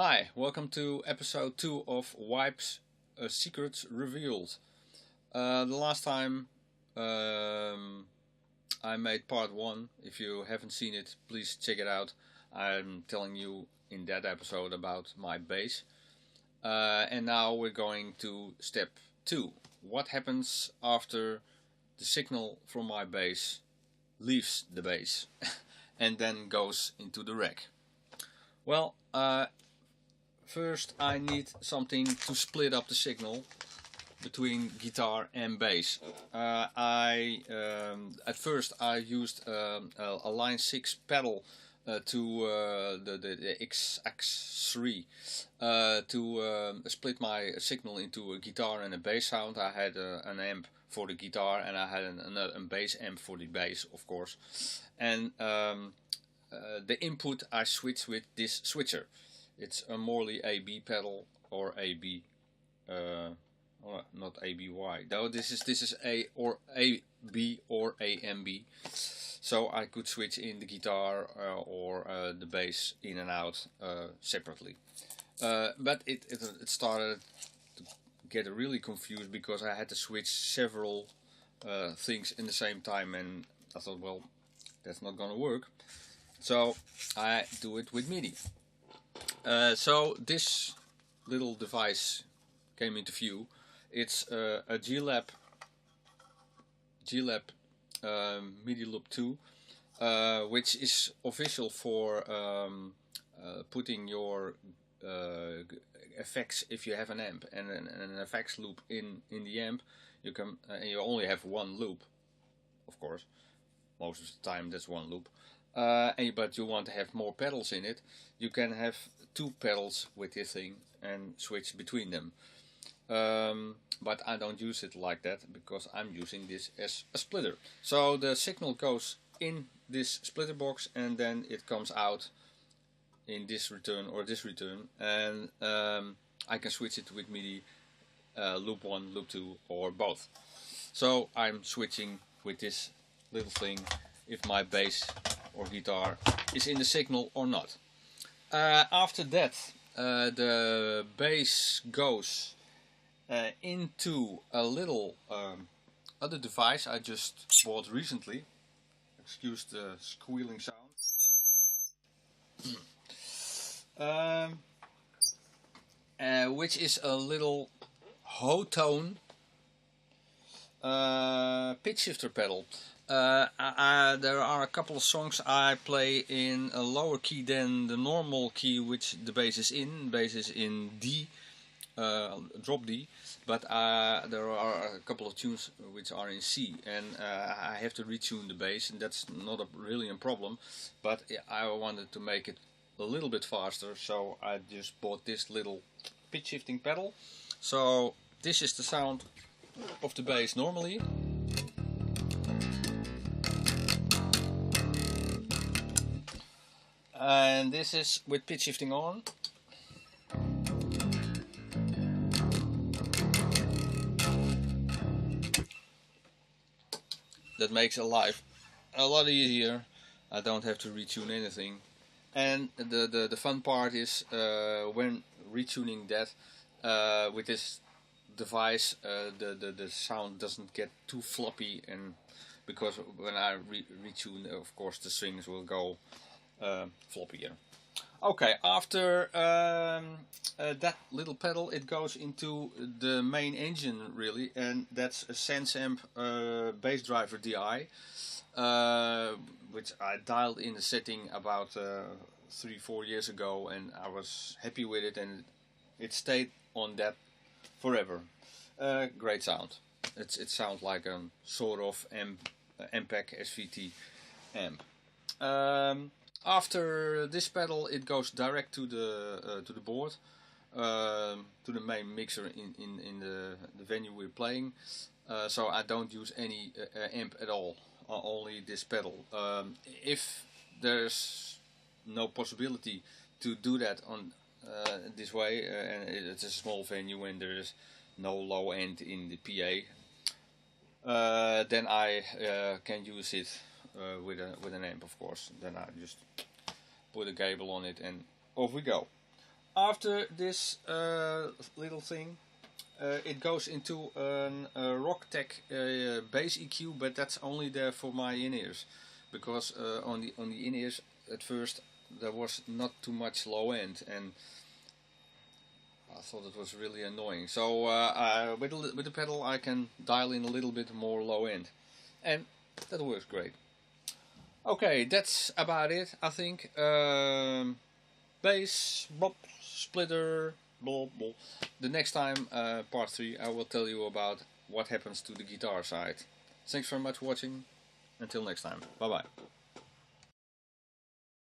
Hi, welcome to episode 2 of WiPe's Secrets Revealed. The last time I made part 1. If you haven't seen it, please check it out. I'm telling you in that episode about my bass. And now we're going to step 2. What happens after the signal from my bass leaves the bass and then goes into the rack? Well, first I need something to split up the signal between guitar and bass. At first I used a line 6 pedal to the XX3 to split my signal into a guitar and a bass sound. I had an amp for the guitar and I had a bass amp for the bass, of course. And the input I switched with this switcher. It's a Morley AB pedal or AB, not ABY. No, this is A or AB or AMB. So I could switch in the guitar or the bass in and out separately. But it started to get really confused because I had to switch several things in the same time, and I thought, well, that's not gonna work. So I do it with MIDI. So this little device came into view. It's a G-Lab MIDI Loop 2, which is official for putting your effects if you have an amp and an effects loop in the amp. You can and you only have one loop, of course. Most of the time that's one loop. But you want to have more pedals in it, you can have 2 pedals with this thing and switch between them. But I don't use it like that because I'm using this as a splitter. So the signal goes in this splitter box and then it comes out in this return or this return, and I can switch it with MIDI loop 1, loop 2 or both. So I'm switching with this little thing if my bass or guitar is in the signal or not. After that the bass goes into a little other device I just bought recently. Excuse the squealing sound. Which is a little Ho-tone pitch shifter pedal. There are a couple of songs I play in a lower key than the normal key which the bass is in. Bass is in D, drop D, but there are a couple of tunes which are in C, and I have to retune the bass, and that's not really a problem, but I wanted to make it a little bit faster, so I just bought this little pitch shifting pedal. So this is the sound of the bass normally. And this is with pitch shifting on. That makes life a lot easier. I don't have to retune anything. And the fun part is when retuning that with this device, the sound doesn't get too floppy, and because when I retune, of course the strings will go floppier. Okay, after that little pedal, it goes into the main engine really, and that's a Sense Amp bass driver DI, which I dialed in the setting about 3-4 years ago, and I was happy with it, and it stayed on that forever. Great sound. It sounds like a sort of MPEG SVT amp. After this pedal, it goes direct to the board, to the main mixer in the venue we're playing. So I don't use any amp at all, only this pedal. If there's no possibility to do that on this way, and it's a small venue and there is no low end in the PA, then I can use it with an amp, of course. Then I just put a cable on it and off we go. after this little thing, it goes into a Rocktech bass EQ, but that's only there for my in-ears, because on the in-ears at first there was not too much low end, and I thought it was really annoying. So with the pedal I can dial in a little bit more low end, and that works great. Okay, that's about it, I think. Bass, bop, splitter, blah, blah. The next time, part 3, I will tell you about what happens to the guitar side. Thanks very much for watching. Until next time. Bye bye.